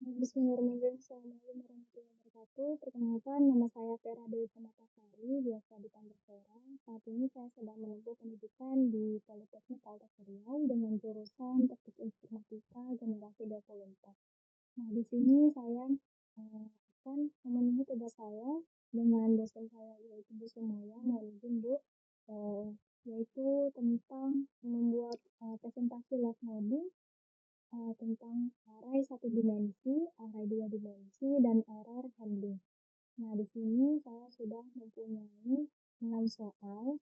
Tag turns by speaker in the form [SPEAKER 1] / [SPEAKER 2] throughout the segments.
[SPEAKER 1] Bismillahirrahmanirrahim. Assalamualaikum warahmatullahi wabarakatuh. Perkenalkan, nama saya Vera Dewi Samatasari, biasa dipanggil Vera. Saat ini saya sedang menempuh pendidikan di Politeknik Altas Riau dengan jurusan Teknik Informatika Generasi 24. Nah, di sini saya akan memenuhi tugas saya dengan dosen saya, yaitu Bu Sumaya. Mohon izin, Bu, yaitu tentang membuat presentasi live coding tentang array satu dimensi, array dua dimensi, dan error handling. Nah, di sini saya sudah mempunyai 6 soal,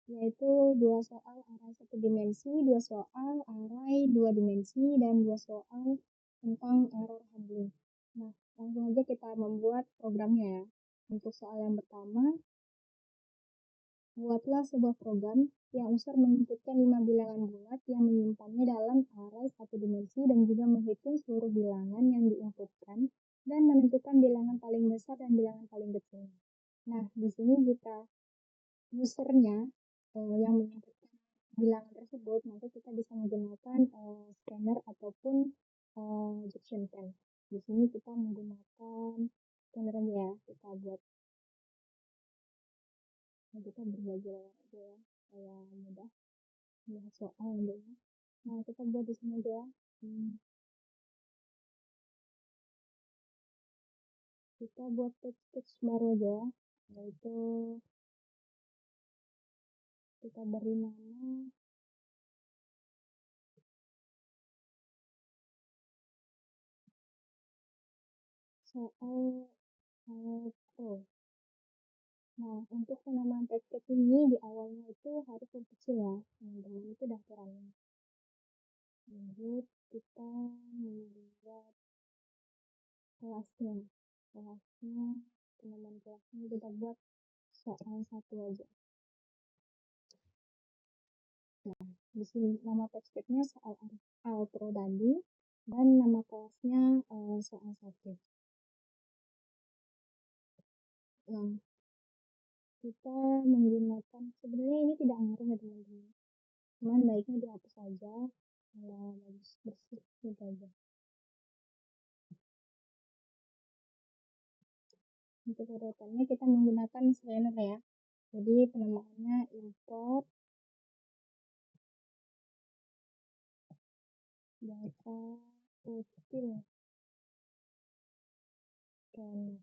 [SPEAKER 1] yaitu 2 soal array satu dimensi, 2 soal array dua dimensi, dan 2 soal tentang error handling. Nah, langsung aja kita membuat programnya ya. Untuk soal yang pertama, buatlah sebuah program yang user menginputkan 5 bilangan bulat yang menyimpannya dalam array satu dimensi dan juga menghitung seluruh bilangan yang diinputkan dan menentukan bilangan paling besar dan bilangan paling kecil. Nah, di sini jika usernya yang menginputkan bilangan tersebut, maka kita bisa menggunakan scanner ataupun Egyptian pen. Di sini kita menggunakan scanner ya, kita buat. Nah, kita berbagi aja ya, supaya mudah melihat soal dulu. Nah, kita buat di sini aja ya. Kita buat teks baru aja ya, yaitu kita beri nama soal pro. Nah, untuk penamaan teks ini di awalnya itu harus yang kecil ya, teman-teman, itu daftarannya. Lanjut, kita membuat kelasnya, teman-teman, kelasnya kita buat soal satu aja. Nah, di sini nama teksnya soal pro tadi, dan nama kelasnya soal satu. Nah, kita menggunakan, sebenarnya ini tidak ngaruh ya teman-teman, cuman baiknya dihapus saja, bagus bersih gitu aja. Untuk urutannya kita menggunakan scanner ya, jadi penamaannya import data util scanner.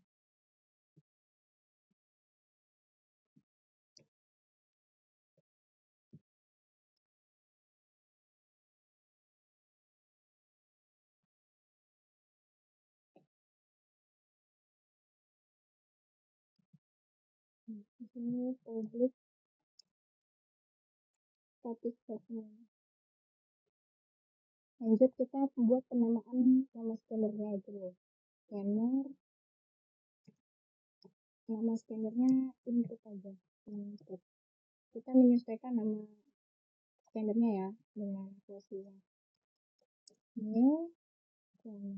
[SPEAKER 1] Di sini public static segment. Lanjut, kita buat penamaan nama scannernya itu loh. Scanner, nama scannernya input aja, input. Kita menyesuaikan nama scannernya ya dengan posisi new scanner.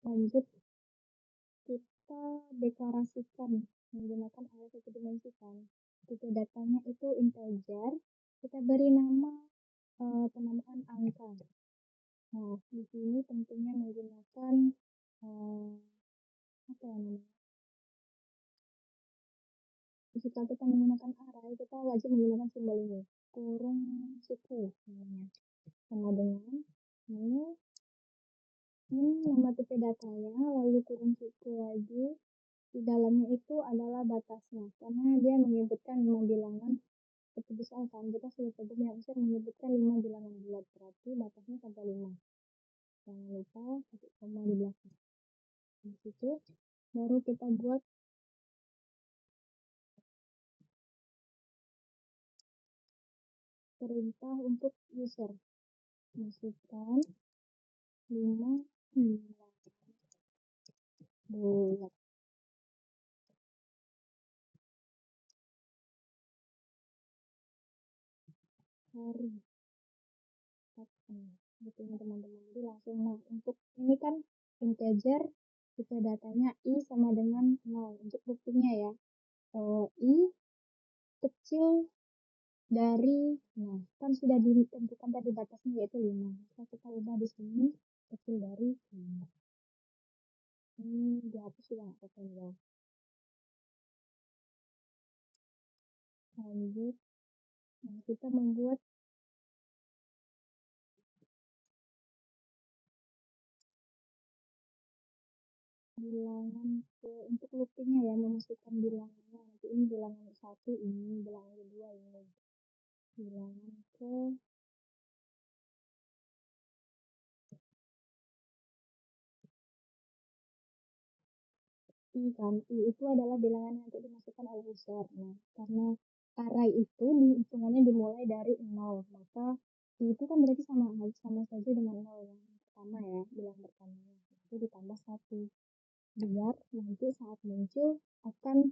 [SPEAKER 1] Lanjut, kita deklarasikan menggunakan array satu dimensi kan. Tipe datanya itu integer, kita beri nama penamaan angka. Nah, di sini tentunya menggunakan apa ya namanya? Jika kita menggunakan array, kita wajib menggunakan simbol ini, kurung suku namanya. Sama dengan ini nama tipe datanya, lalu kurung suku lagi. Di dalamnya itu adalah batasnya, karena dia menyebutkan 5 bilangan. Seperti misalkan kita sudah program yang user menyebutkan 5 bilangan bulat, berarti batasnya sampai 5. Jangan lupa satu koma di belakang. Di situ baru kita buat perintah untuk user, masukkan 5 bilangan bulat. Hari gitu teman-teman. Jadi langsung, nah untuk ini kan integer Tipe datanya I sama dengan 0. Untuk buktinya ya, I kecil dari, nah kan sudah ditentukan tadi batasnya yaitu 5. Maka kita ubah di sini kecil dari 5. Ini dihapus juga nggak apa-apa ya. Lanjut, nah, kita membuat bilangan untuk loopingnya ya, memasukkan bilangannya. Nanti ini bilangan satu, ini bilangan kedua, ini bilangan ke I kan. I itu adalah bilangan yang untuk dimasukkan oleh user. Nah, karena array itu hitungannya dimulai dari 0, maka I itu kan berarti sama saja dengan 0 yang pertama ya, bilangan pertamanya. Itu ditambah 1. Biar nanti saat muncul akan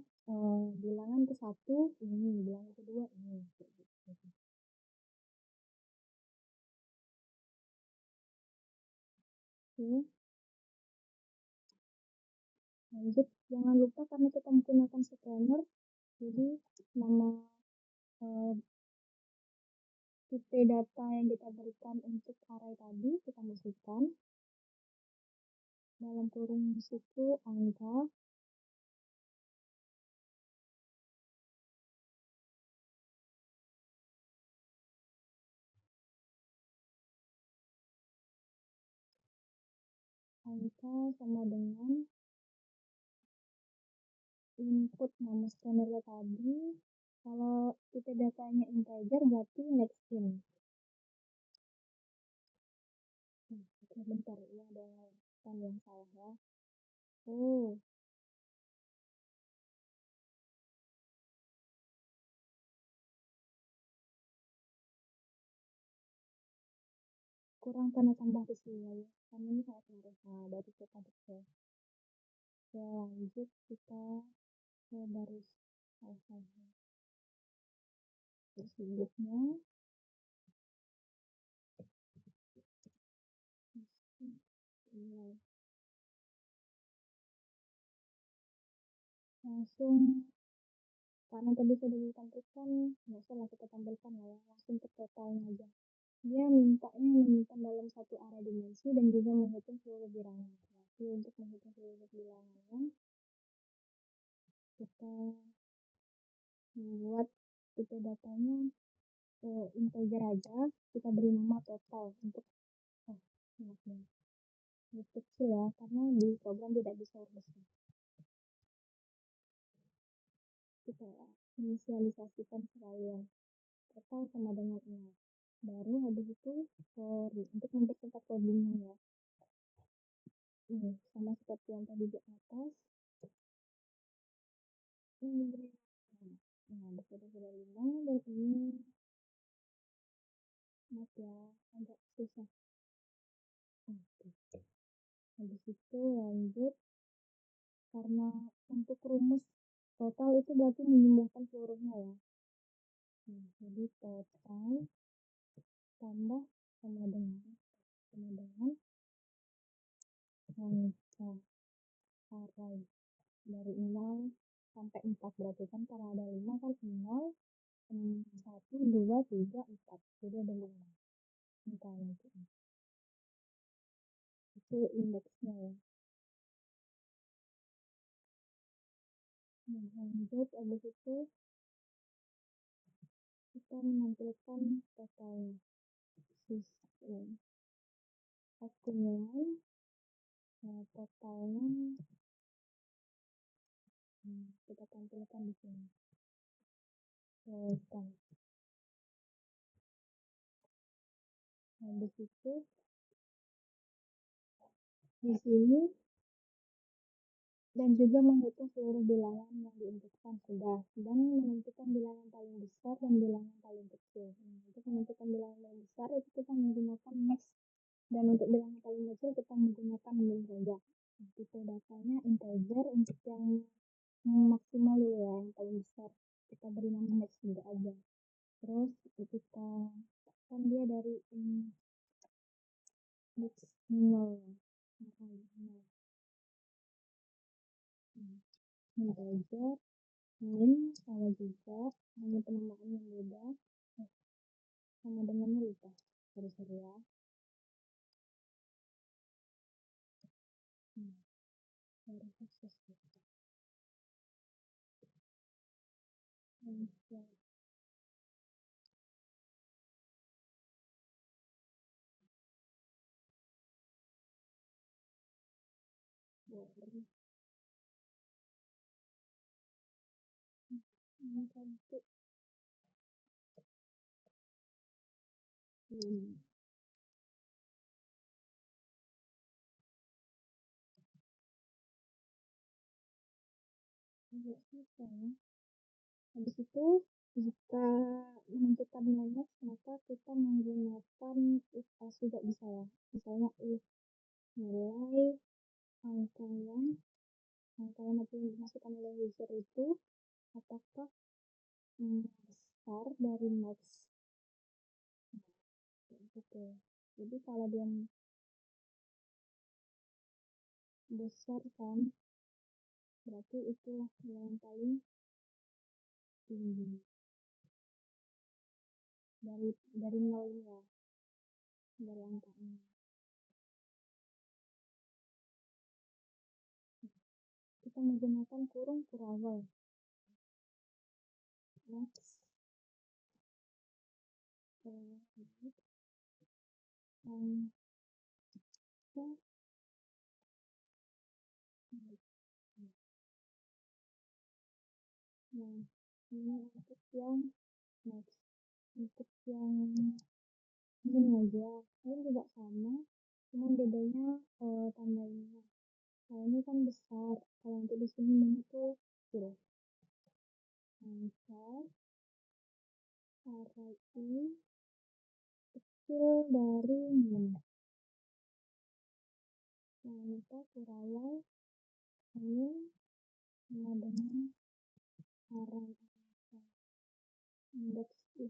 [SPEAKER 1] bilangan ke 1 ini, bilangan kedua ini. Oke. Lanjut, jangan lupa karena kita menggunakan scanner, jadi nama tipe data yang kita berikan untuk array tadi kita masukkan dalam kurung di situ angka sama dengan input nama scanner tadi. Kalau tipe datanya integer berarti next in. Oke, bentar, ini ada yang salah ya. Oh, kurang tanda tambah di sini ya. Karena ini sangat mirip. Nah, dari kita betul. Ya, lanjut kita ke baris selanjutnya. Terus selanjutnya, langsung karena tadi sudah ditentukan, nggak usah lah kita tampilkan ya, langsung ke totalnya aja. Dia mintanya menyimpan dalam satu array dimensi dan juga menghitung seluruh bilangan. Jadi untuk menghitung seluruh bilangannya, kita membuat tipe datanya integer aja, kita beri nama total untuk ini kecil ya, karena di program tidak bisa besar. Kita inisialisasikan sekalian total sama dengan 0. Baru habis itu untuk mempercepat codingnya ya. Ini sama seperti yang tadi di atas. Ini nah, sudah 5 dan ini maaf ya, agak susah. Oke. Habis itu lanjut, karena untuk rumus total itu berarti menjumlahkan seluruhnya ya. Nah, jadi total tambah sama dengan angka array dari 0 sampai 4 berarti kan karena ada 5 kan 0, 1, 2, 3, 4. Jadi ada 5. Angkanya itu indeksnya ya. Nah, lanjut abis itu kita menampilkan totalnya. Sistem akumulasi, nah, totalnya kita tampilkan di sini. Total. Habis itu di sini dan juga menghitung seluruh bilangan yang diinputkan sudah dan menentukan bilangan paling besar dan bilangan paling kecil. Nah, untuk menentukan bilangan paling besar itu kita menggunakan max dan untuk bilangan paling kecil kita menggunakan min saja. Nah, tipe datanya integer untuk yang maksimal dulu ya, yang paling besar kita beri nama max juga aja. Terus kita kan dia dari max 0. integer, min, sama juga, hanya penamaan yang beda, sama dengannya lupa. Sorry ya. Baru sukses gitu. Ini cantik. Habis itu, jika menentukan minus, maka kita menggunakan if else juga bisa ya. Misalnya if nilai angka yang nanti dimasukkan oleh user itu apakah besar dari max gitu. Jadi kalau dia besar kan, berarti itulah nilai yang paling tinggi dari nolnya, dari angkanya. Kita menggunakan kurung kurawal. Max nah, ini untuk yang max. Untuk yang min aja, ini juga sama, cuma bedanya tandanya. Kalau ini kan besar, kalau untuk di sini min itu kecil. Misal array i kecil dari min. Nah, kita kurawal min sama dengan array indeks i.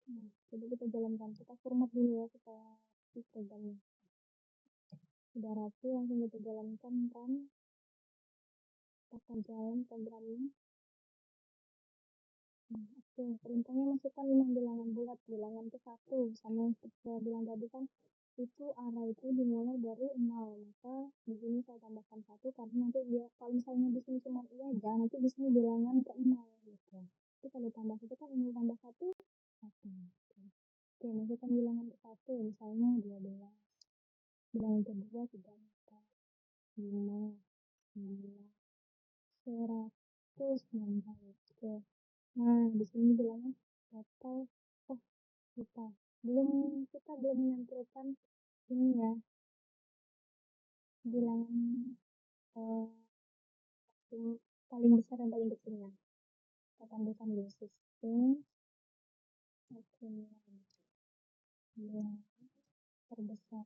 [SPEAKER 1] Nah, jadi kita jalankan, kita format dulu ya supaya programnya udah rapi, langsung kita jalankan kan. Kita akan jalan programnya. Oke, perintahnya masukkan 5 bilangan bulat, bilangan ke 1 sama yang saya bilang tadi kan itu array itu dimulai dari 0, maka di sini saya tambahkan 1 karena nanti dia kalau misalnya di sini cuma iya aja, nanti di sini bilangan ke 0 gitu. Jadi kalau tambah 1 kan 0 tambah 1 1. Oke, masukkan bilangan ke 1 misalnya 12. Bilangan kedua 3, 4, 5, 9, 100. Oke. Nah, di sini bilangnya total. Oh, kita belum menampilkan ini ya, bilangan paling besar dan paling kecilnya. Kita tampilkan di sistem bilangan terbesar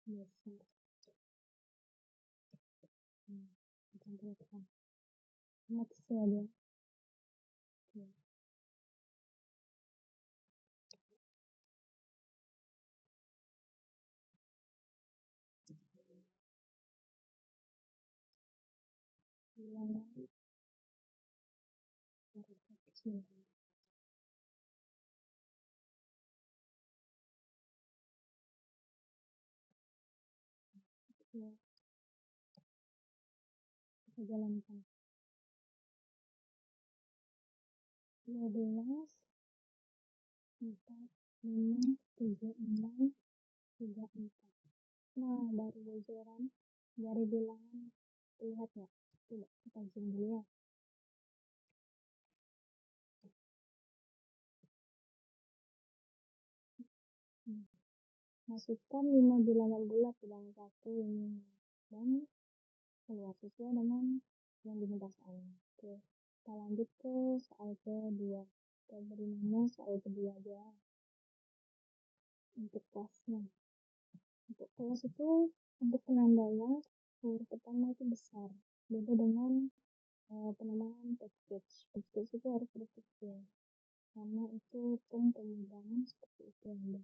[SPEAKER 1] besar. Kita tampilkan max ya dia. Bilangan kecil. Ya, kita jalankan 12, 4, 5, 3, 6, 3, 4. Nah, baru bocoran dari bilangan lihat ya. Coba kita zoom dulu ya. Masukkan 5 bilangan bulat ke dalam satu ini dan keluar sesuai dengan yang diminta soalnya. Oke, kita lanjut ke soal kedua. Kita beri nama soal kedua aja untuk kelasnya. Untuk kelas itu untuk penandanya huruf pertama itu besar, beda dengan penamaan package. Package itu harus huruf kecil karena itu pemudahan seperti itu.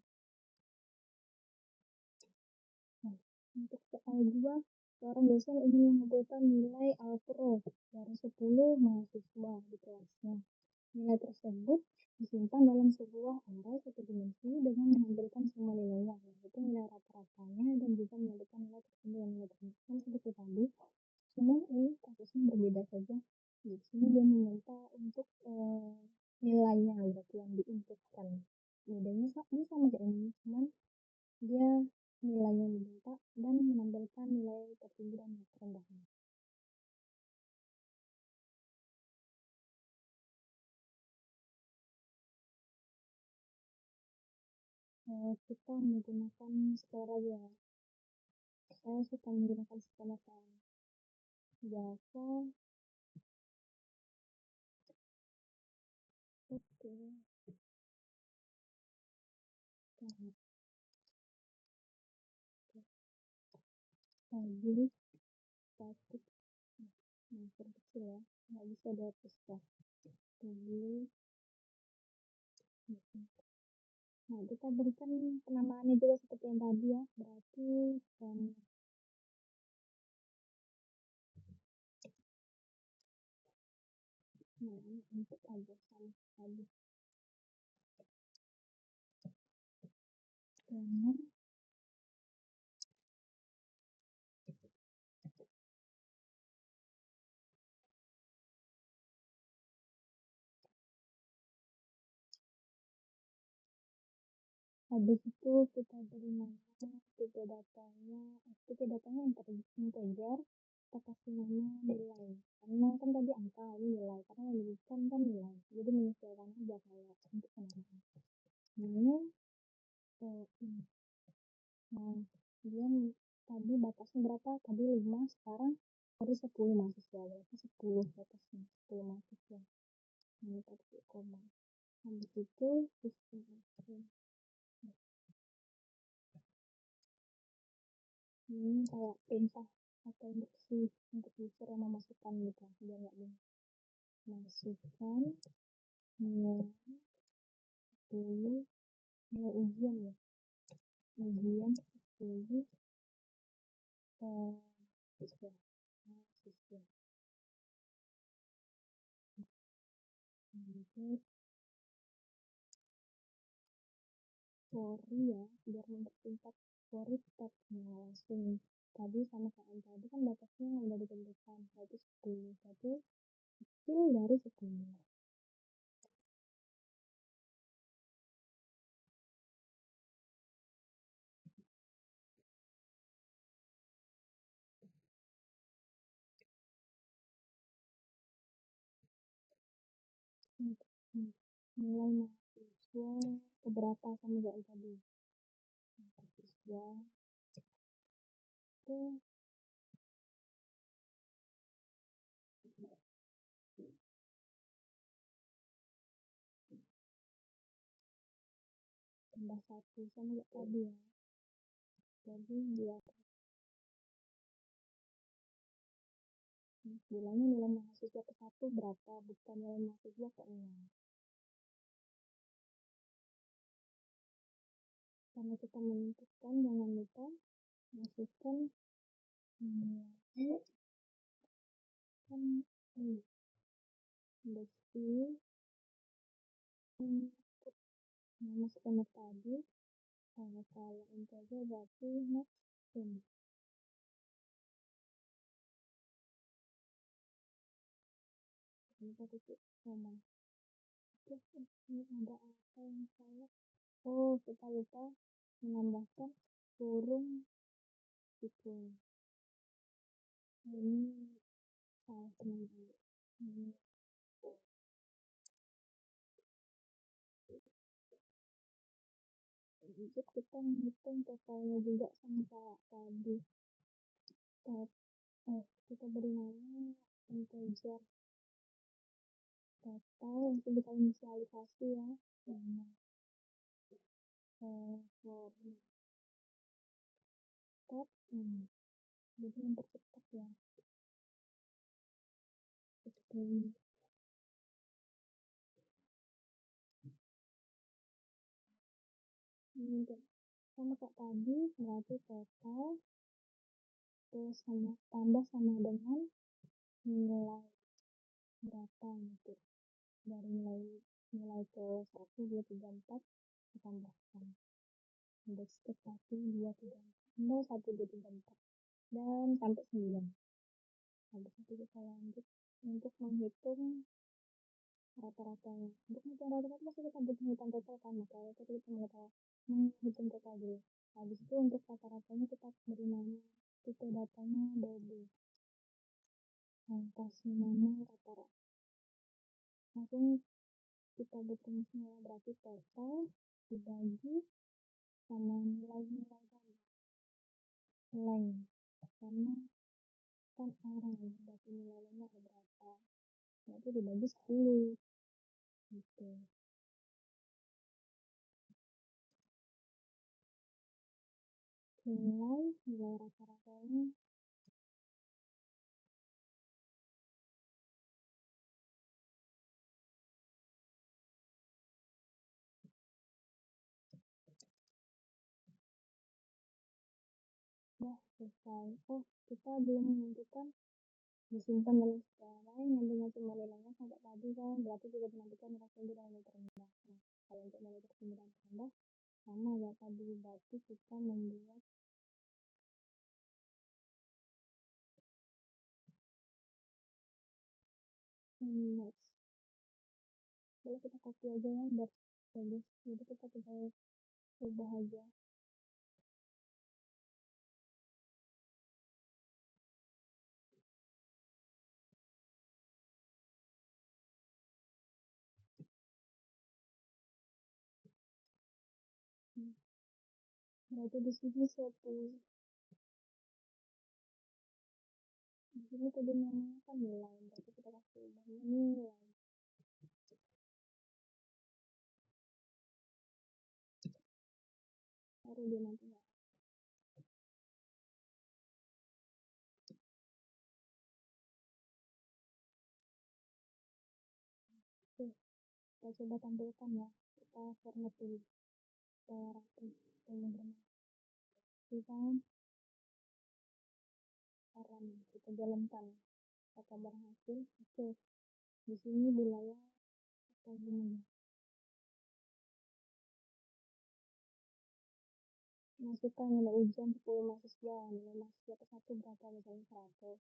[SPEAKER 1] Untuk soal 2, seorang dosen ingin mengumpulkan nilai Alpro dari 10 mahasiswa di kelasnya. Nilai tersebut disimpan dalam sebuah array satu dimensi dengan menampilkan semua nilainya, yaitu nilai rata-ratanya dan juga menyebutkan nilai tertentu dan nilai tertentu. Kan seperti tadi, cuma ini kasusnya berbeda saja. Di sini dia meminta untuk nilainya berarti yang diinputkan. Bedanya dia sama kayak ini, cuman dia nilainya diminta dan menampilkan nilai tertinggi dan terendahnya. Kita menggunakan skala ya. Saya suka menggunakan skala biasa. Oke. Jadi statik yang kecil ya, nggak bisa dihapus ya. Jadi, nah kita berikan penamaannya juga seperti yang tadi ya, berarti untuk aja sama tadi. Scanner habis itu kita beri nama tipe datanya integer, kita kasih nama nilai karena kan tadi angka ini nilai karena yang diberikan kan nilai, jadi menyesuaikan aja kayak untuk penamaan. Nah dia tadi batasnya berapa, tadi 5, sekarang harus 10 mahasiswa, berarti 10 batasnya 10 mahasiswa. Ini tadi koma, habis itu ini kayak perintah atau instruksi untuk user yang memasukkan gitu biar nggak bingung. Masukkan nilai 10 nilai ujian ya, ujian 10 siswa sorry ya, biar mempercepat sorry tetap langsung tadi sama kayak tadi kan batasnya udah ditentukan, berarti 10, berarti kecil dari 10. Nilai mahasiswa keberapa sama kayak tadi, mahasiswa itu tambah 1 sama kayak tadi ya, jadi dia bilangnya nilai mahasiswa ke 1 berapa, bukan nilai mahasiswa ke 0. Karena kita menentukan, jangan lupa masukkan nilai kan besi input nama scanner tadi, kalau integer berarti next in. Kita titik koma. Ini ada apa yang salah? Kita lupa menambahkan kurung equal. Ini salah teman-teman. Jadi kita menghitung totalnya juga sama kayak tadi. Kita beri nama integer total yang kita inisialisasi ya. Jadi mempercepat ya. Ini sama kayak tadi, berarti total terus sama tambah sama dengan nilai berapa gitu, dari nilai nilai ke 1, 2, 3, 4 ditambahkan indeks ke 1, 2, 3, 0, 1, 2, 3, 4 dan sampai 9. Habis itu kita lanjut untuk menghitung rata-ratanya. Untuk menghitung rata-rata masih kita butuh menghitung total kan, maka itu kita menghitung total dulu. Habis itu untuk rata-ratanya kita beri nama tipe datanya DB, nah kasih nama rata-rata. Langsung kita beri nilai berarti total dibagi sama nilai-nilai tadi length, karena kan orang berarti nilainya ada berapa, nah itu dibagi 10 gitu. Nilai rata-ratanya udah selesai. Oh, kita belum menentukan disimpan dalam skala lain yang dengan sumber nilainya sampai tadi kan, berarti juga menentukan nilai tinggi dan nilai terendah. Nah, kalau untuk nilai tertinggi dan terendah sama ya tadi, berarti kita membuat index. Boleh kita copy aja ya biar bagus, jadi kita tinggal ubah aja. Berarti di sini di sini tadi namanya kan nilai, berarti kita kasih ubahnya nilai. Baru dia nanti ya. Oke, kita coba tampilkan ya. Kita format dulu. Kita rapi, teman-teman. Kita saran, kita jalankan kita gambar hasil. Oke, di sini wilayah apa gimana? Masukkan nilai ujian 10 mahasiswa, nilai mahasiswa ke 1 berapa, misalnya 100,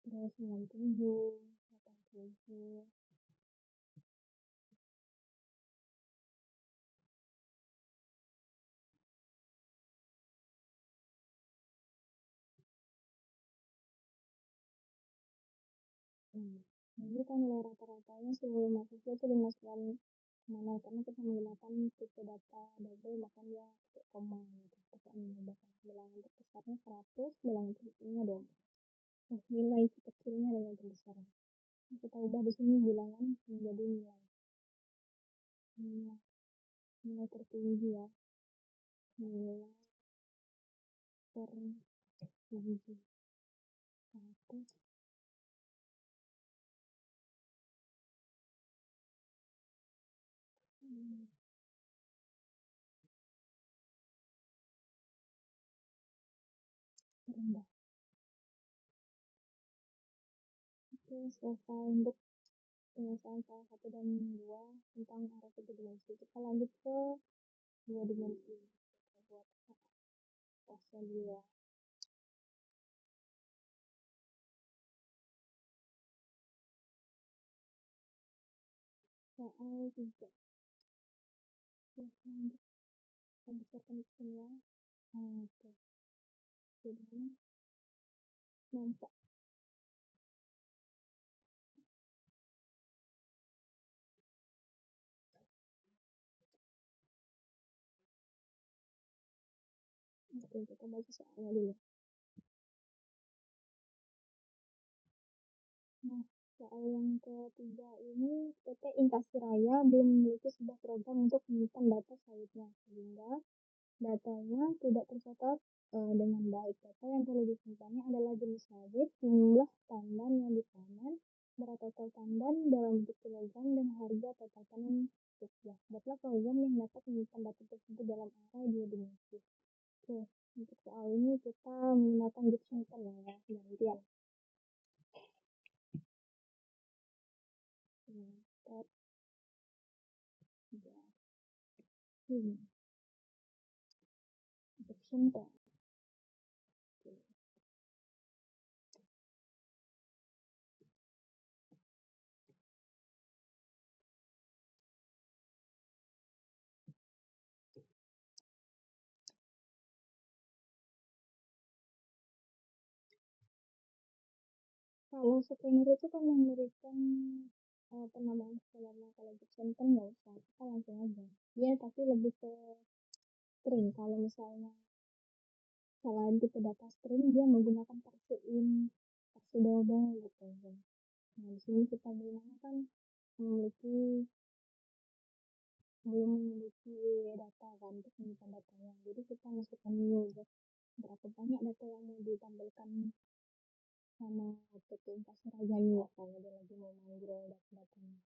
[SPEAKER 1] terus 97, 87, ini kan nilai rata-ratanya seluruh mahasiswa itu dimasukkan kemana, karena kita menggunakan tipe data double, maka dia pakai koma gitu, pakai menambahkan bilangan terbesarnya 100, bilangan terkecilnya dong, nilai kecilnya dengan terbesar. Kita ubah di sini bilangan menjadi nilai tertinggi ya, nilai tertinggi 100, terendah. Oke, selesai untuk penyelesaian salah 1 dan 2 tentang arah 3 dimensi. Kita lanjut ke 2 dimensi. Kita buat tasnya dulu ya. Soal 3. Lanjut. Kita besarkan semua. Oke. Jadi nampak. Oke, kita baca soalnya dulu. Nah, soal yang ketiga ini, PT Inkasi Raya belum memiliki sebuah program untuk menyimpan data sawitnya, sehingga datanya tidak tercatat dengan baik. Data yang perlu disimpannya adalah jenis sawit, jumlah tandan yang dipanen, berat total tandan dalam bentuk kilogram, dan harga total panen rupiah. Buatlah program yang dapat menyimpan data tersebut dalam array 2 dimensi. Oke, untuk soal ini kita menggunakan Gibson Start grafting section tab. Kalau scanner itu kan yang memberikan penambahan selama kalau Gibson kan nggak usah, kita langsung aja. Ya, tapi lebih ke string. Kalau misalnya selain tipe data string, dia menggunakan parse in, parse double gitu. Nah, di sini kita gunakan memiliki belum memiliki data kan untuk menyimpan datanya. Jadi kita masukkan dulu ya, berapa banyak data yang mau ditampilkan sama PT Kasir Rajani kalau dia lagi mau manggil data-datanya.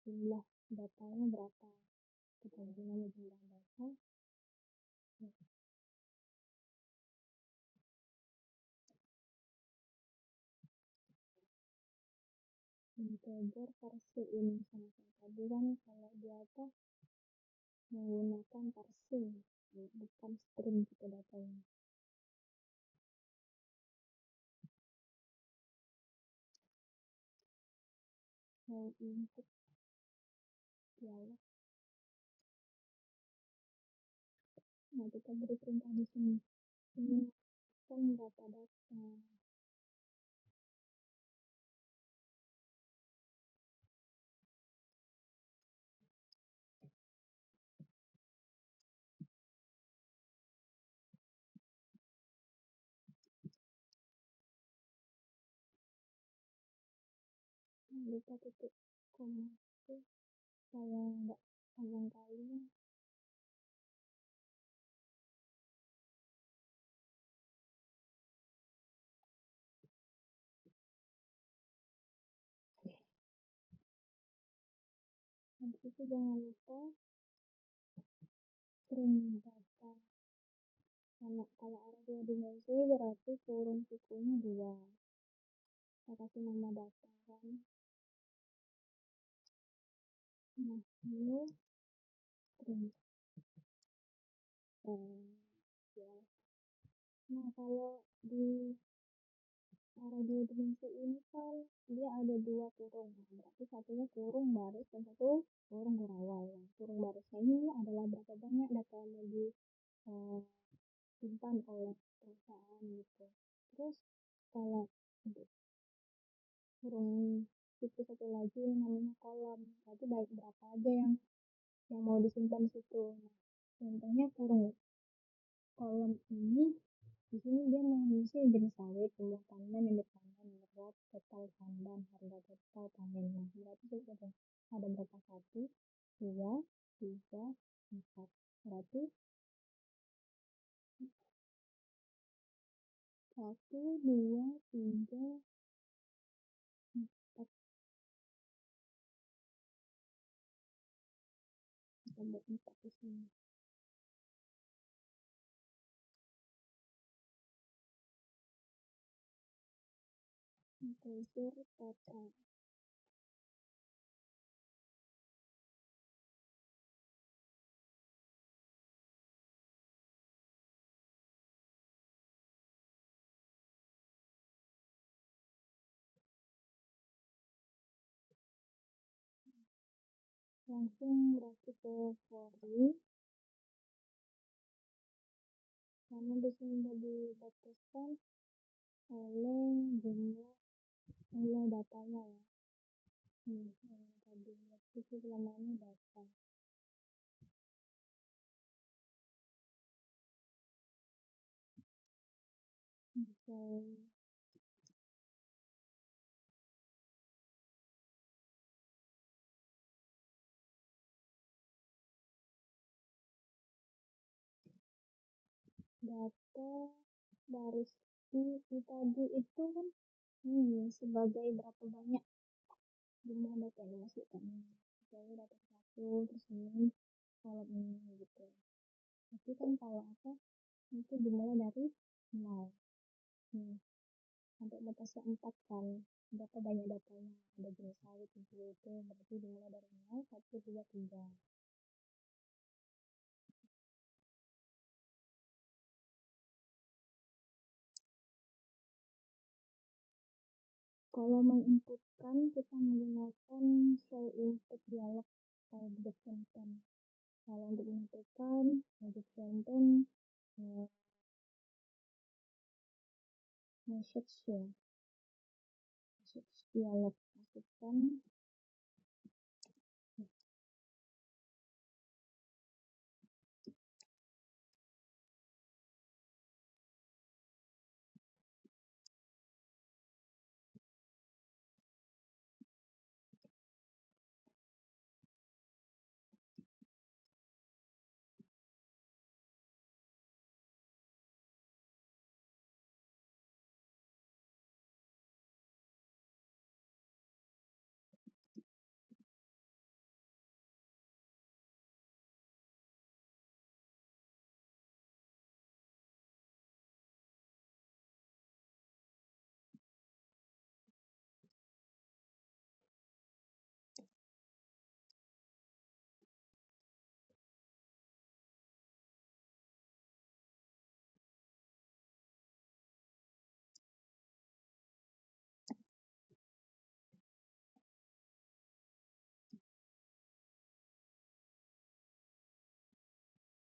[SPEAKER 1] Jumlah datanya berapa? Kita gunakan jumlah data. Integer parse ini sama tadi kan kalau di atas menggunakan parse bukan string gitu datanya. Mau input dialog. Nah, kita beri perintah di sini. Ini kan berapa data. Lupa titik koma itu saya nggak panjang kali. Habis itu jangan lupa string data. Kalau ada dua dimensi berarti kurung sukunya 2. Kita kasih nama data kan. Nah, ini string. Ya. Nah, kalau di area dua dimensi ini kan dia ada 2 kurung. Berarti satunya kurung baris dan satu kurung kurawal. Kurung barisnya ini adalah berapa banyak data yang mau disimpan oleh perusahaan gitu. Terus kalau untuk kurung itu satu lagi namanya kolom. Berarti baik berapa aja yang mau disimpan di situ. Nah, contohnya kurung kolom ini di sini dia mengisi jenis sawit, jumlah panen yang dipanen, berat total tandan, harga total panen. Nah, berarti ada berapa? 1, 2, 3, 4. Berarti 1, 2, 3, 4. Kita buat 4 di sini. Integer total. Langsung berarti ke for loop. Karena di sini sudah dibataskan oleh jumlah datanya ya. Tadi itu namanya data. Data baris I tadi itu kan sebagai berapa banyak jumlah data yang dimasukkan. Misalnya data 1 terus ini kolom ini gitu. Tapi kan kalau apa itu dimulai dari 0 sampai batasnya 4 kan. Berapa banyak datanya, ada jenis sawit itu berarti dimulai dari 0, 1, 2, 3. Kalau menginputkan kita menggunakan shell input dialog atau debug sentence. Kalau untuk menentukan debug sentence message ya, message dialog masukkan.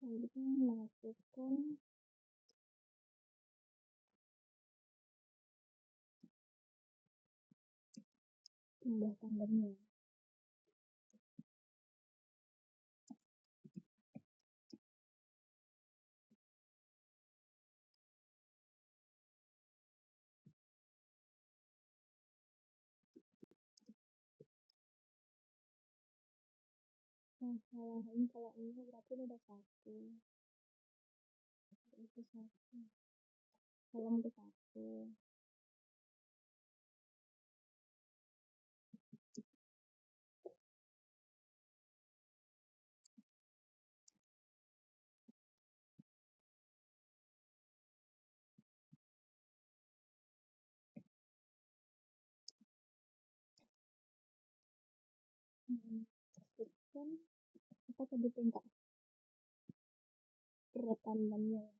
[SPEAKER 1] Selanjutnya masukkan jumlah tandemnya. Nah, kalau ini berarti udah satu, itu satu, kolom itu satu. Masukkan apa tadi tingkat berat tandemnya ya,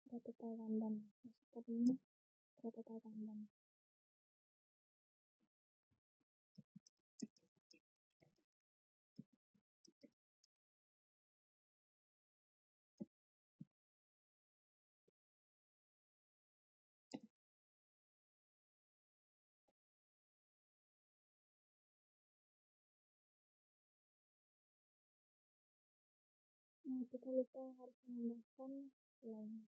[SPEAKER 1] berat total tandem. Masukkan ini berat total tandem. Nah, kita lupa harus menambahkan line.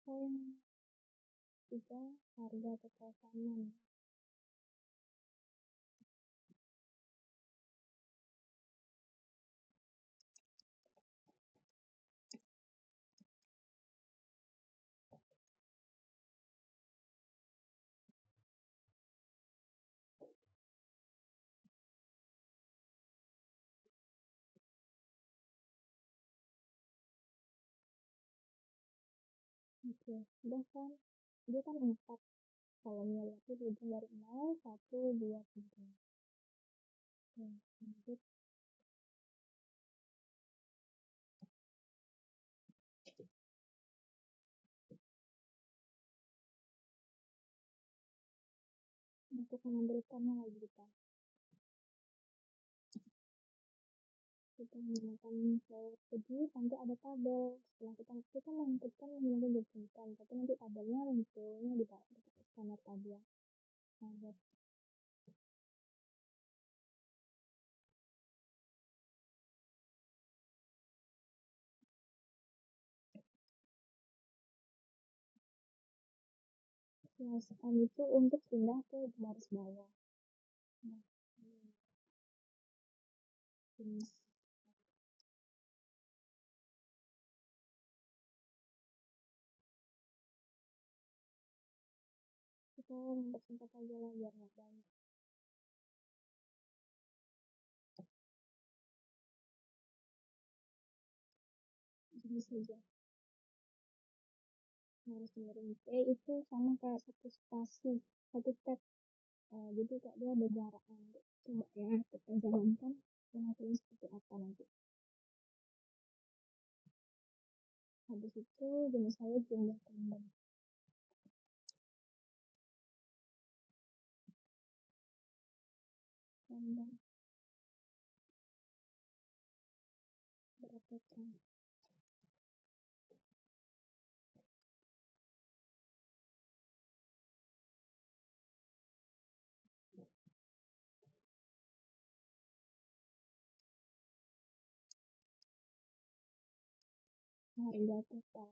[SPEAKER 1] Yang ketiga, harga total tandem. Oke, udah kan? Dia kan 4 kolomnya, berarti di ujung dari 0, 1, 2, 3. Oke, lanjut. Untuk memberikannya lagi kita menggunakan slide jadi nanti ada tabel. Setelah kita menentukan menggunakan jumlah, tapi nanti tabelnya munculnya di scanner tadi ya. Nah, Kelas M itu untuk pindah ke baris bawah. Nah, jenis kita mempersingkat aja lah biar nggak banyak. Jenis saja. Harus dengerin itu sama kayak satu step. Jadi kayak dia ada jarak nanti. Coba ya kita jalankan dan hasilnya seperti apa nanti. Habis itu jenis saya jumlah kandang. Kandang berapa kan? Harga total.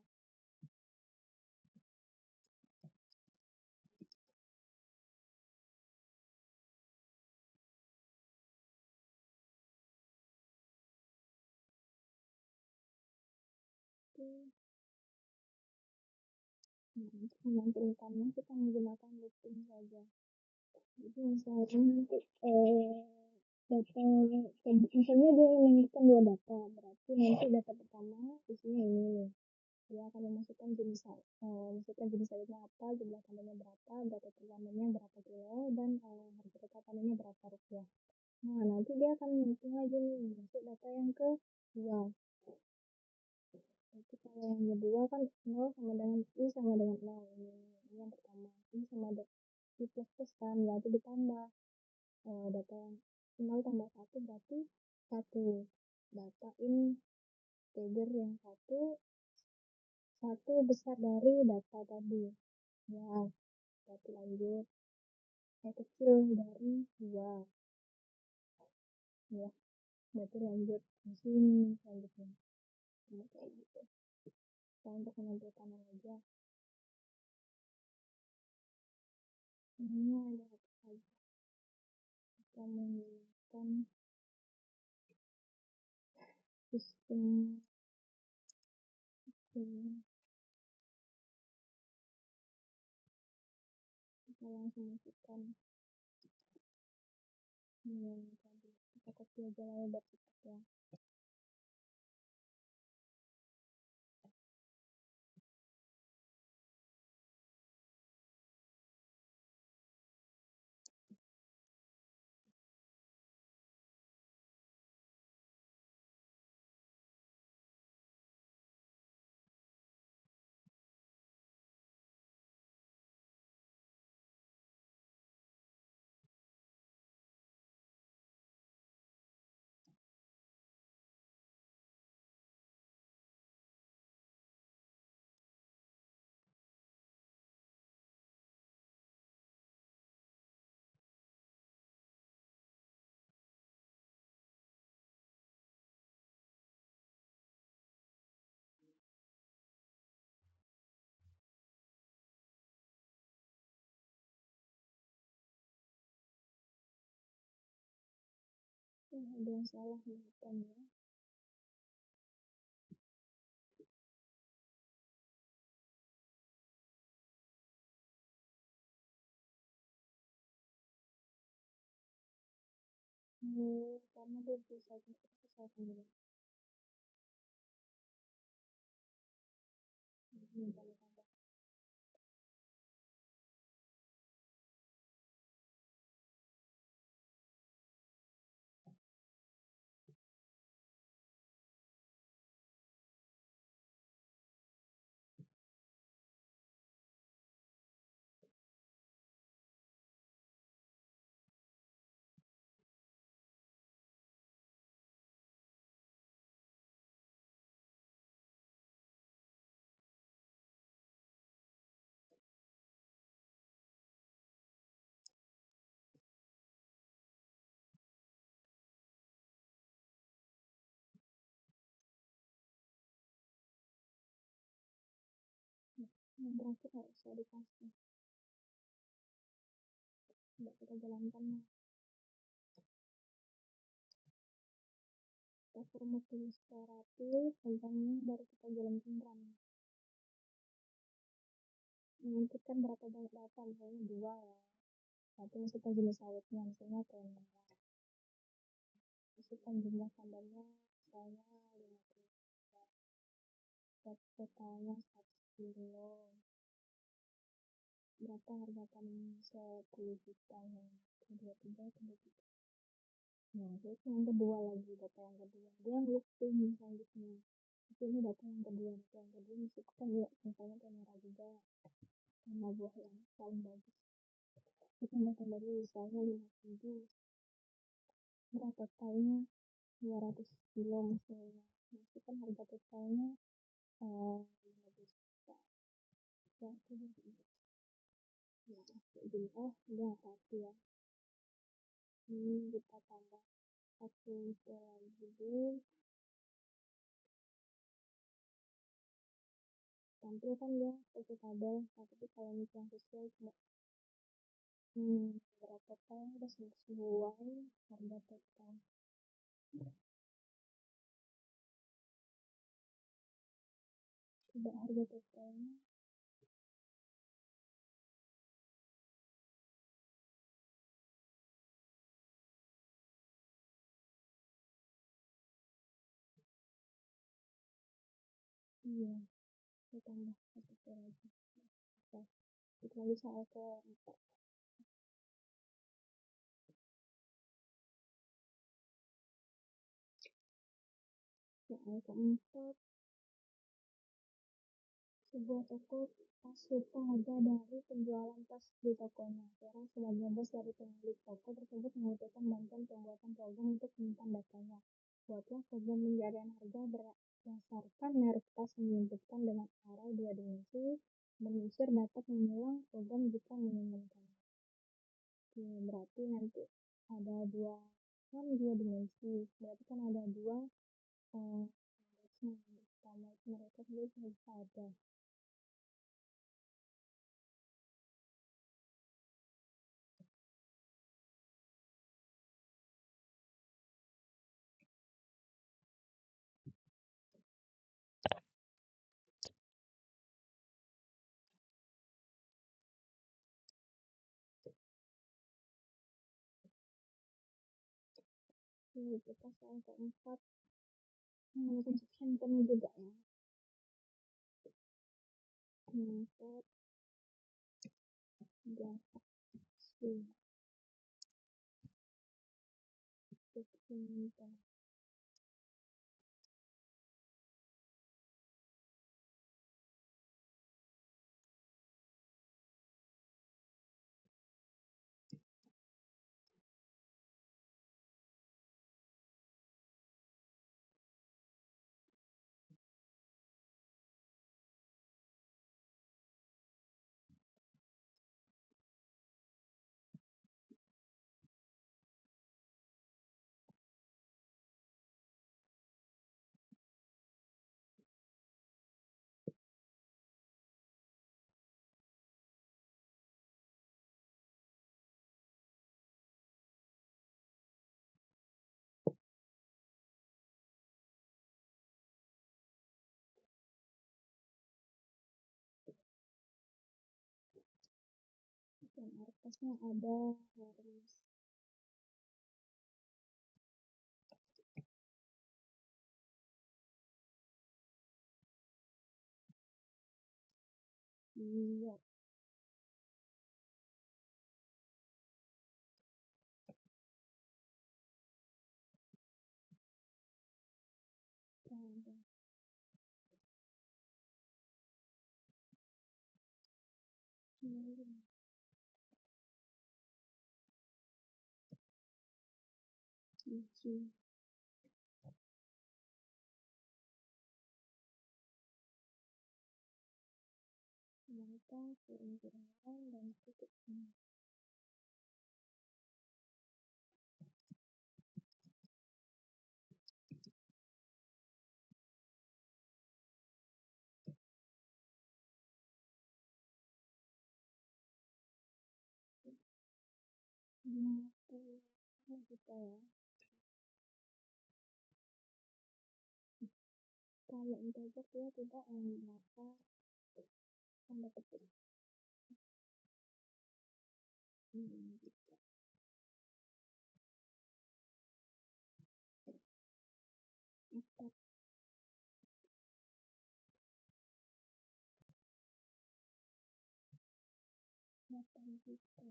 [SPEAKER 1] Nah, untuk menampilkannya kita menggunakan listing saja. Jadi misalnya nanti data, misalnya dia menginginkan dua data, berarti nanti data pertama isinya ini nih. Dia akan masukkan jenis sayurnya apa, jumlah tandannya berapa, data pertamanya berapa kilo, dan harga total tandannya berapa rupiah. Nah, nanti dia akan menghitung lagi nih, masuk data yang kedua. Jadi kalau yang kedua kan 0 sama dengan I sama dengan 0. Ini yang pertama. I sama dengan I plus plus kan, berarti ditambah. Data yang 0 tambah 1 berarti 1. Data integer yang satu besar dari data tadi. Ya, berarti lanjut. Yang kecil dari 2. Ya, berarti lanjut di sini selanjutnya. Ini kayak gitu. Kita untuk menampilkan aja. Ini ada apa saja. Kita menggunakan sistem kita langsung masukkan yang tadi kita copy aja lah ya buat cepat ya. Ada yang salah menurutkan ya. Karena dia bisa selesai dulu. Yang terakhir nggak usah dikasih. Coba kita jalankan. Kita format dulu secara rapi, contohnya baru kita jalankan run. Menentukan berapa banyak data, misalnya 2 ya. Satu masukkan jenis sawitnya, misalnya tuna. Masukkan jumlah tambahnya, misalnya 50. Totalnya 1 kilo. Berapa harga tanahnya? 10 juta ya. 23, 23. Nah, terus yang kedua lagi, data yang kedua. Dia ngelisting selanjutnya. Tapi ini data yang kedua. Data yang kedua masukkan ya, misalnya kamera juga. Karena buah yang paling bagus. Kita data baru misalnya 50. Berat totalnya 200 kilo misalnya. Masukkan harga totalnya 15 juta. Ya, itu dia. Ya, kayak gini. Oh, udah rapi ya. Ini kita tambah satu lagi dulu. Tampil kan dia pakai tabel. Tapi kalau misalnya sesuai coba berat total udah sesuai harga total. Coba harga totalnya. Iya, kita tambah satu lagi. Oke, kita lagi soal keempat. Soal keempat, sebuah toko tas lupa harga dari penjualan tas di tokonya. Sekarang sebagai bos dari pemilik toko tersebut membutuhkan bantuan pembuatan program untuk menyimpan datanya. Buatlah program pencarian harga berdasarkan merek tas menyebutkan dengan array 2 dimensi, menyisir dapat mengulang program jika menginginkan. Oke, berarti nanti ada dua, kan 2 dimensi, berarti kan ada dua sama mereka sendiri bisa ada. Oke, kita soal keempat menggunakan subcenter juga ya. Menggunakan galaksi subcenter. Dan atasnya ada Hermes. Iya, ada. Cici. Mereka kurang-kurangan dan tutupnya. juta ya. Kalau integer dia tidak menggunakan tanda petik. Empat 8 juta.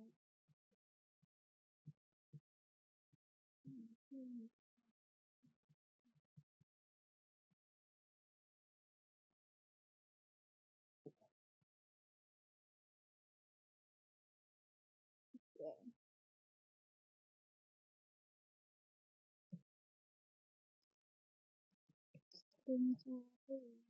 [SPEAKER 1] Screen sharing.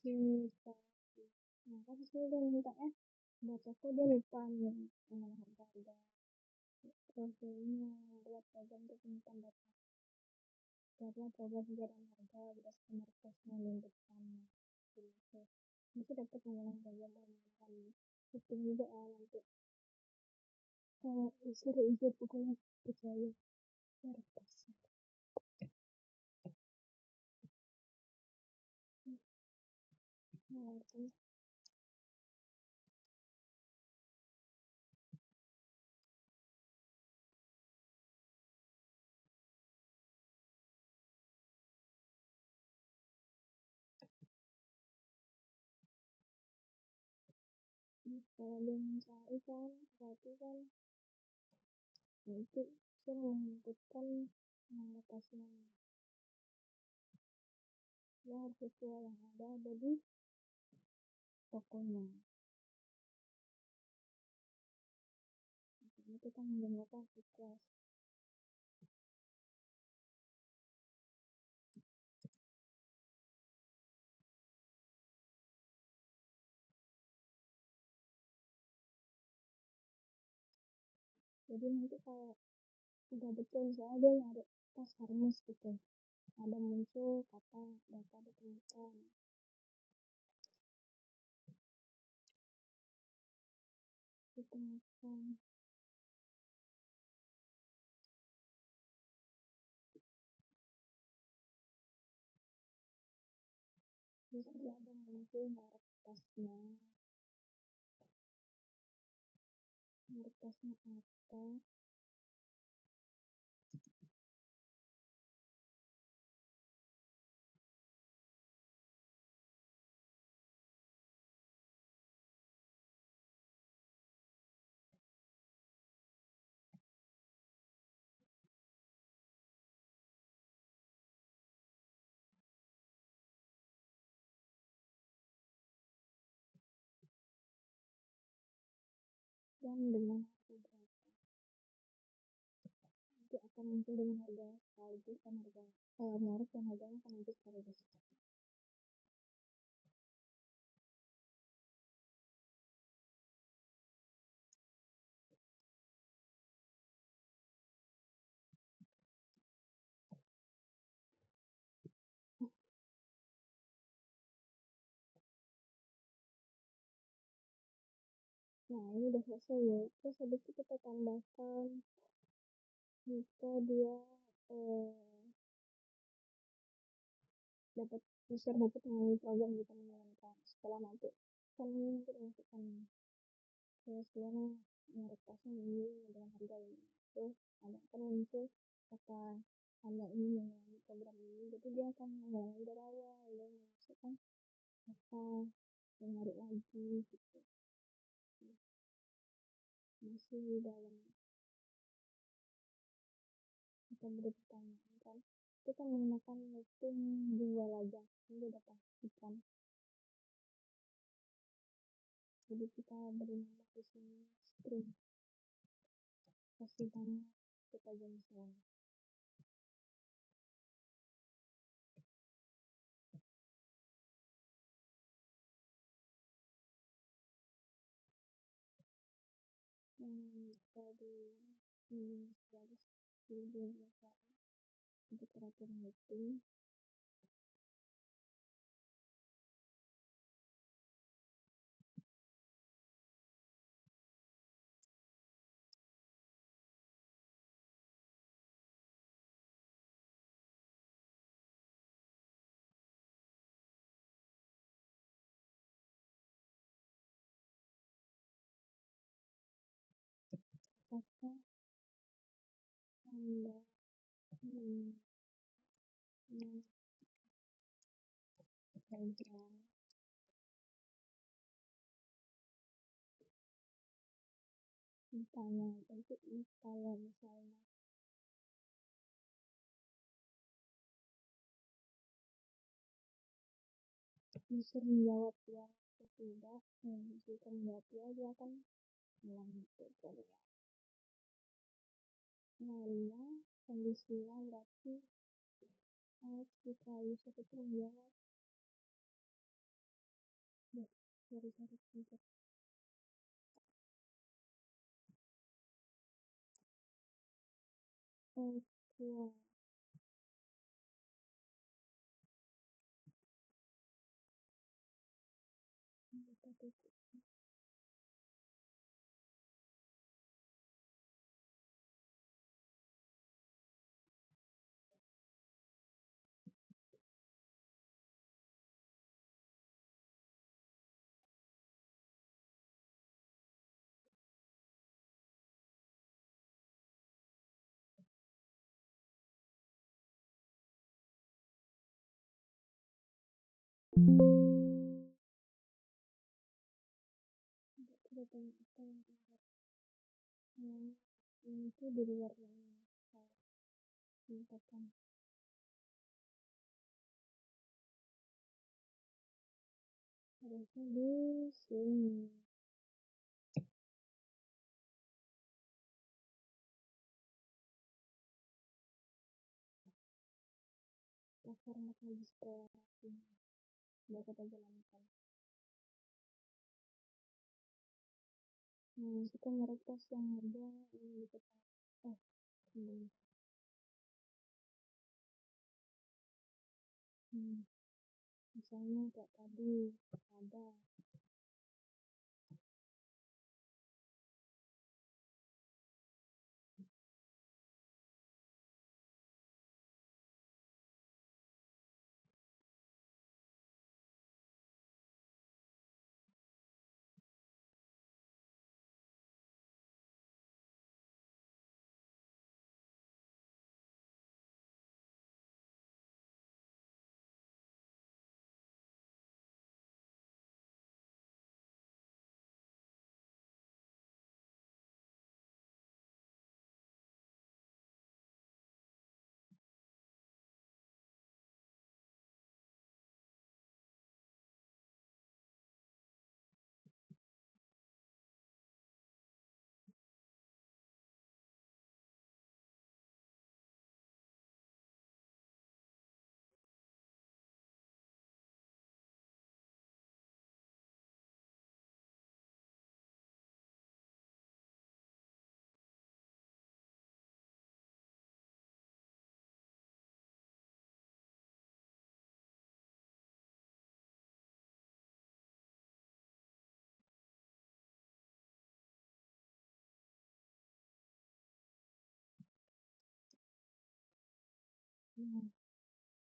[SPEAKER 1] Kita nah kan sih dia minta buat aku dia lupa nih harga profilnya buat program untuk penyimpan data karena program pencarian harga berdasarkan requestnya yang depannya gitu. Nanti dapat mengenai program menggunakan sistem juga nanti suruh izin pokoknya percaya request. Nah, kalau dia mencari kan berarti kan nanti saya menginputkan lokasi ya harus sesuai yang ada di tokonya. Ini kita menggunakan request. Jadi nanti kalau udah betul misalnya dia nyari tas harness gitu ada muncul kata data ditemukan terus ada muncul merek tasnya apa dan dengan harga berapa nanti akan muncul dengan harga sekaligus dan harga merek dan harganya akan muncul sekaligus. Nah ini udah selesai ya terus habis itu kita tambahkan jika dia dapat user dapat melalui program kita menjalankan setelah nanti kan nanti masukkan sesuai merek tasnya ini dengan harga ini terus ada kan muncul kata anda ini melalui program ini jadi dia akan mengulangi dari awal dan memasukkan kata menarik lagi gitu masih dalam kita beri pertanyaan kan kita menggunakan meeting 2 lagi ini udah pastikan jadi kita beri nama di sini string kasih tanya ikut aja misalnya. Tadi jadi biasa untuk peraturan itu. Kata anda mengajarkan misalnya itu kalau misalnya disuruh menjawab ya atau tidak, jika menjawab ya dia akan bilang itu kan ya. Lalu kondisinya berarti jika Yusuf itu menjawab ya dari sedikit tua tidak banyak apa yang itu di luar yang saya mintakan. Harusnya di sini format lagi seperti sudah kita jalankan. Kita meretas yang ada ini kita ini misalnya kayak tadi ada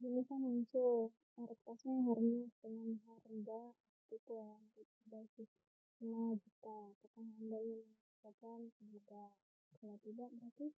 [SPEAKER 1] ini kan muncul retasnya harus dengan harga itu yang basis 5 juta. Apakah anda ingin mengatakan tidak? Kalau tidak berarti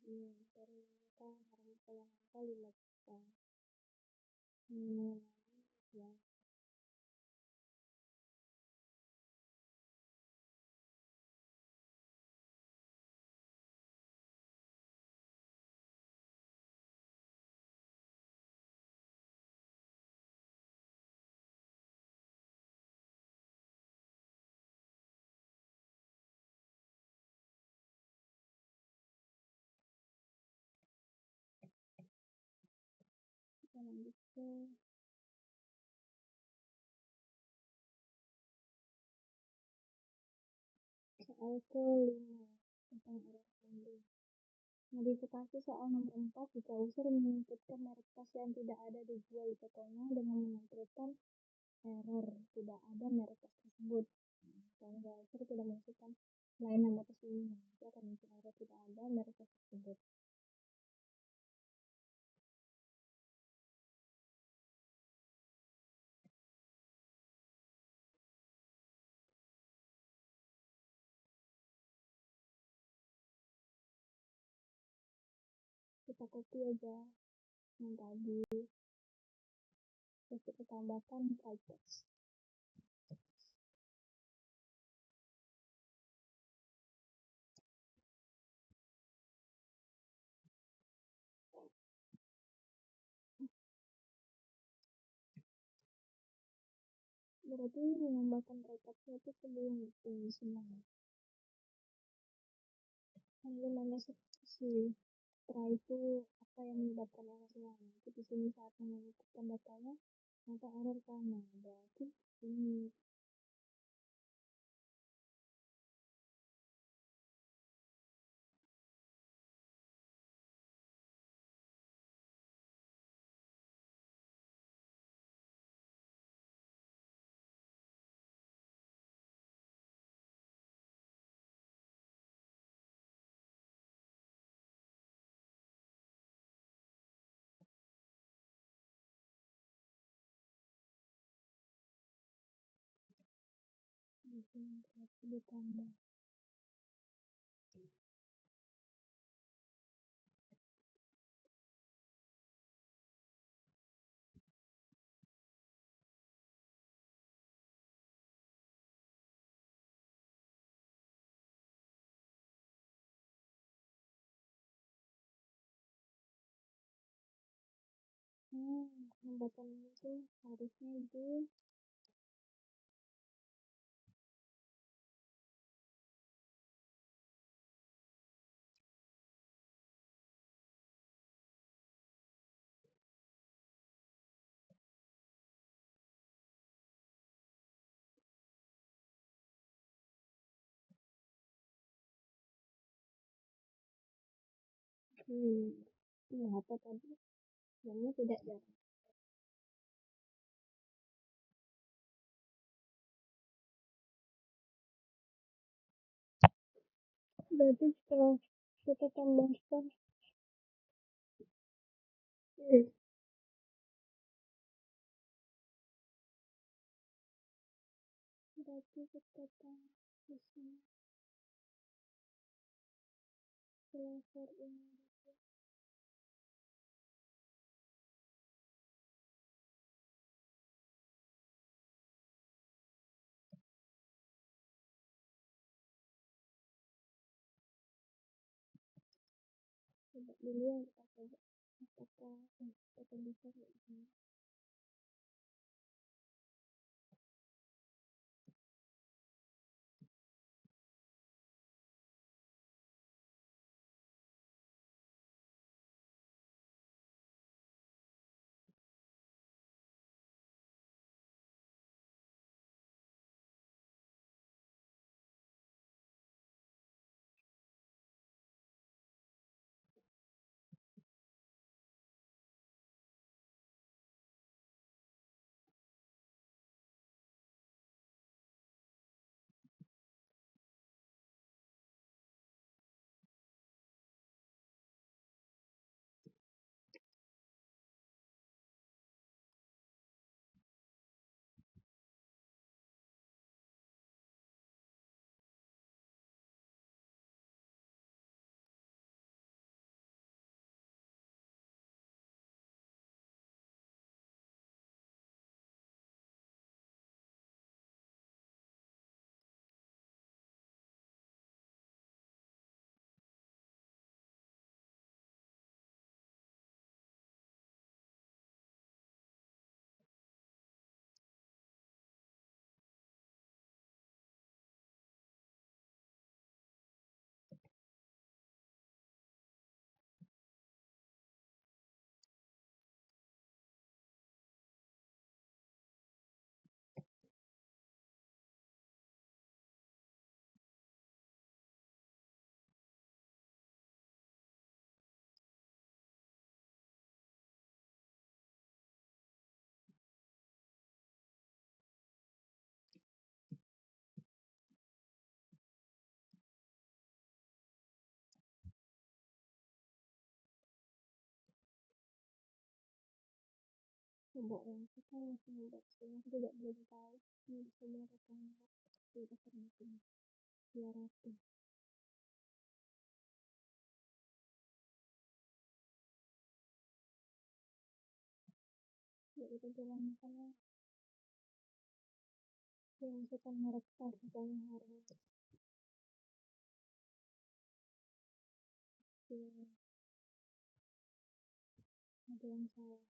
[SPEAKER 1] ini ternyata harga yang kali 5 juta. Hmm, ya. Kita lanjut ke soal kelima tentang error handling. Modifikasi soal nomor 4 jika user menyebutkan merek tas yang tidak ada dijual di tokonya dengan menyebutkan error tidak ada merek tas tersebut. Sehingga user tidak memasukkan lain nama tas ini, maka akan muncul error tidak ada merek tas tersebut. Kita copy aja yang tadi, terus kita tambahkan try berarti menambahkan try itu sebelum semua. Bagaimana sih setelah itu apa yang menyebabkan errornya? Nanti di sini saat menginputkan datanya maka error karena berarti ini berarti ditambah. Hambatan itu harusnya di apa tadi namanya tidak ada. Berarti setelah kita tambahkan berarti kita tambahkan flavor ini coba dulu yang kita coba apakah kita bisa kayak gini. Boleh, kita langsung membuat sih. Aku juga belum tahu ini bisa dilakukan di pasar ini biar rapi. Ya itu jalan misalnya yang suka merek tas misalnya harus ya, ada yang salah.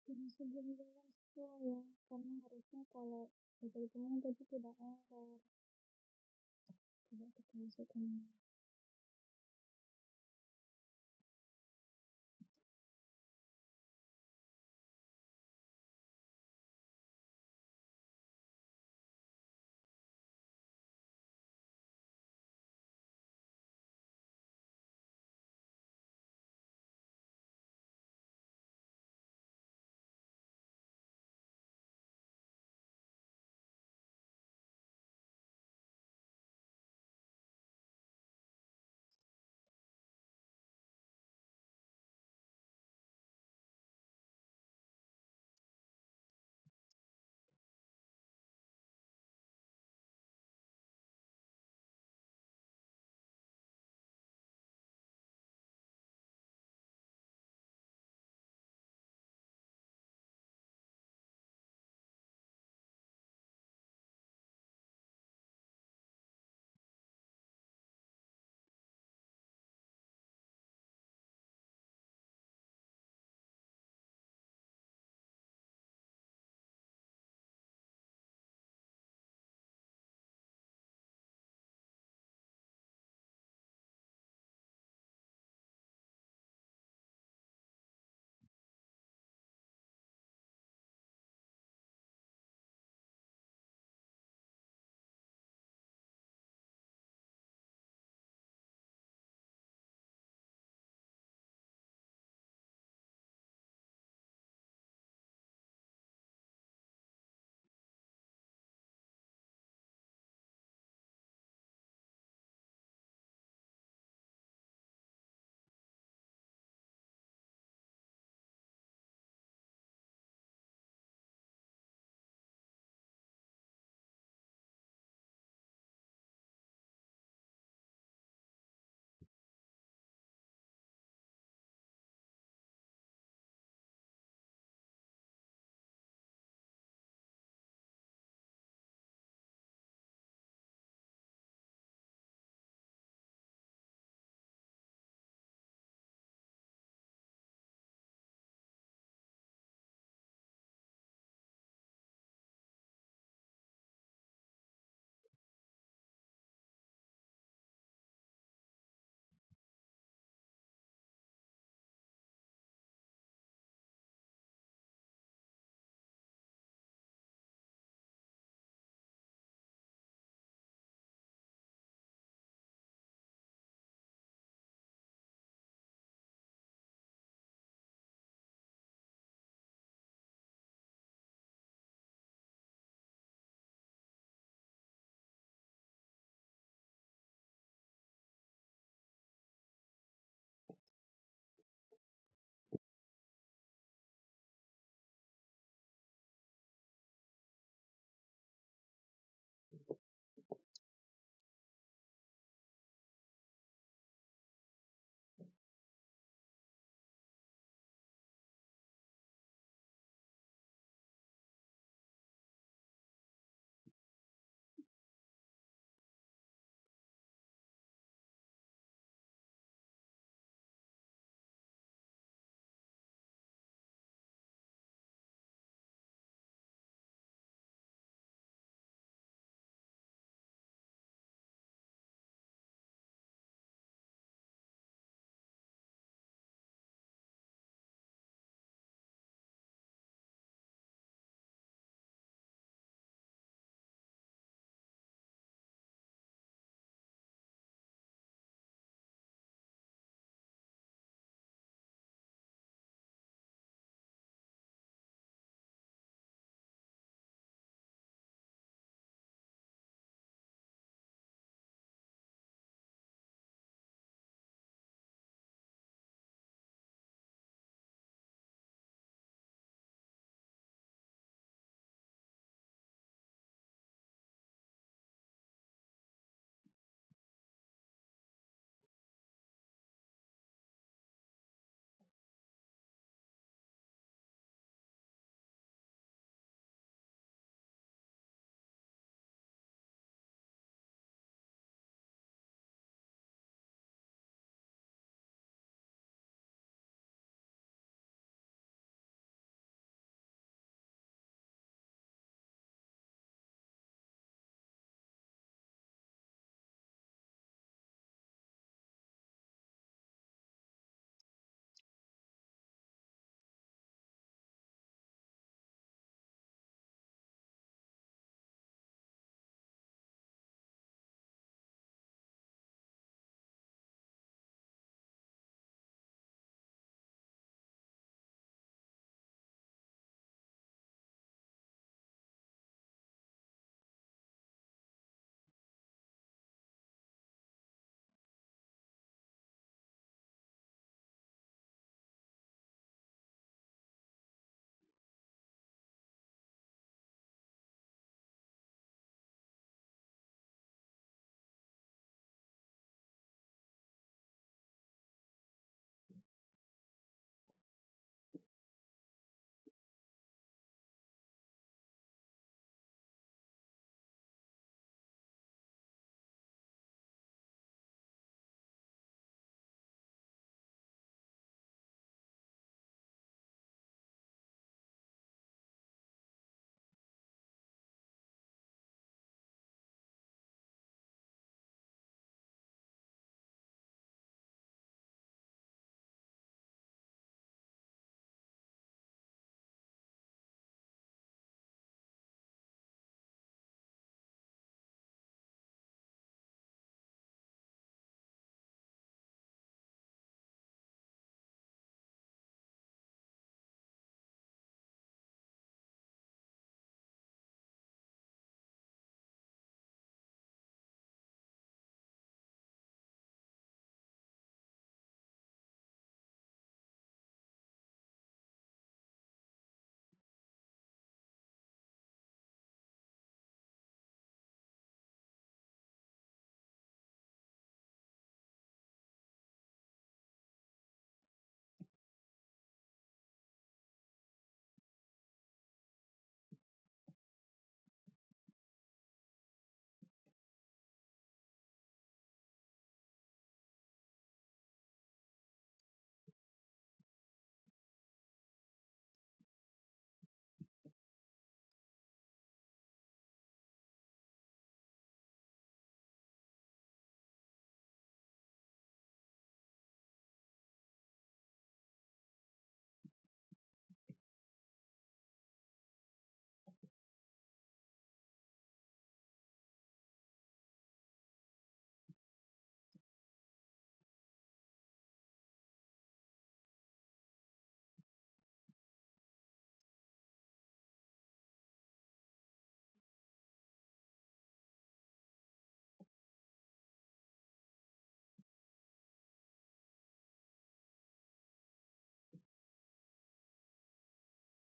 [SPEAKER 1] Jangan sebelum jalan sesuai ya, karena harusnya kalau hitung tadi tidak error, tidak termasukkan.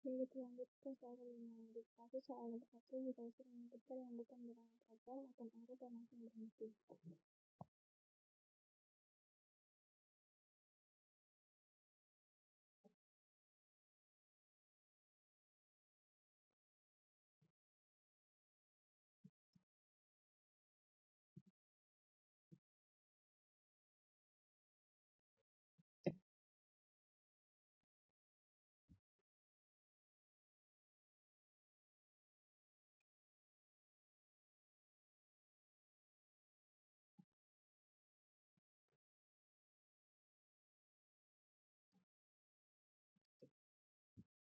[SPEAKER 1] Jadi kita lanjut ke soal kelima. Dikasih soal nomor satu, jika unsur menyebutkan yang bukan bilangan program akan angka dan langsung berhenti.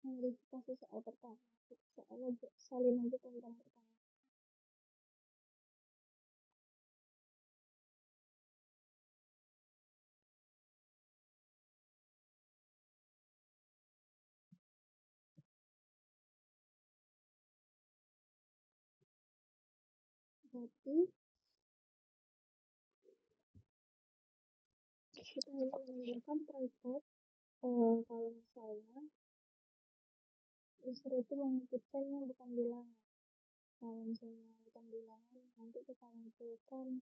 [SPEAKER 1] Verifikasi soal pertama. Soal salin aja program pertama. Berarti kita hanya menunjukkan private kalau misalnya unsur itu menyebutkan yang bukan bilangan. Kalau misalnya bukan bilangan, nanti kita munculkan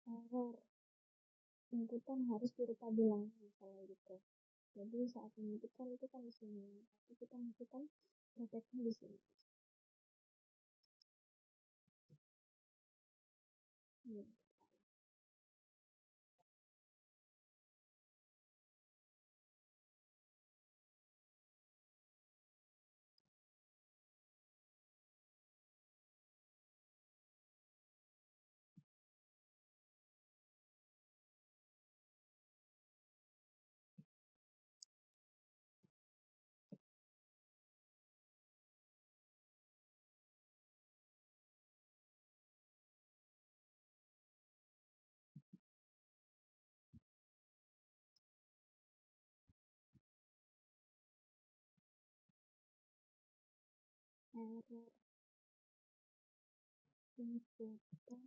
[SPEAKER 1] error inputan harus berupa bilangan misalnya gitu. Jadi saat menunjukkan itu kan di sini, tapi kita masukkan prakteknya di sini. Ya. Error inputan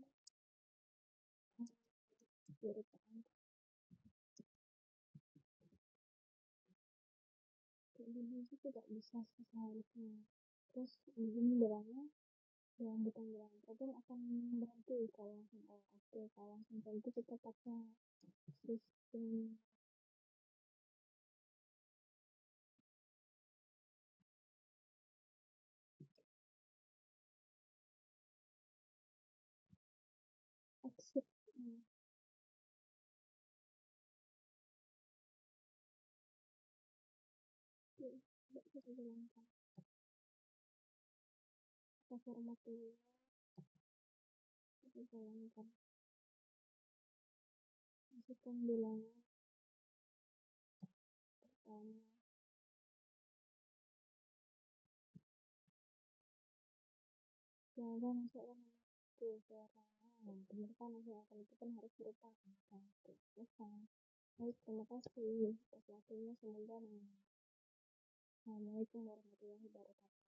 [SPEAKER 1] berupa angka. Jadi itu tidak bisa seharusnya. Terus di sini bilangnya yang bukan bilangan program akan berhenti kalau langsung aktif, kalau langsung berhenti kita pakai sistem exit. Tidak kita jalankan kita format dulu, kita jalankan masukkan bilangan pertama, jangan masukkan itu suara. Benar kan akan itu kan harus berupa angka. Selesai. Baik, terima kasih atas waktunya. Semoga Assalamualaikum warahmatullahi wabarakatuh.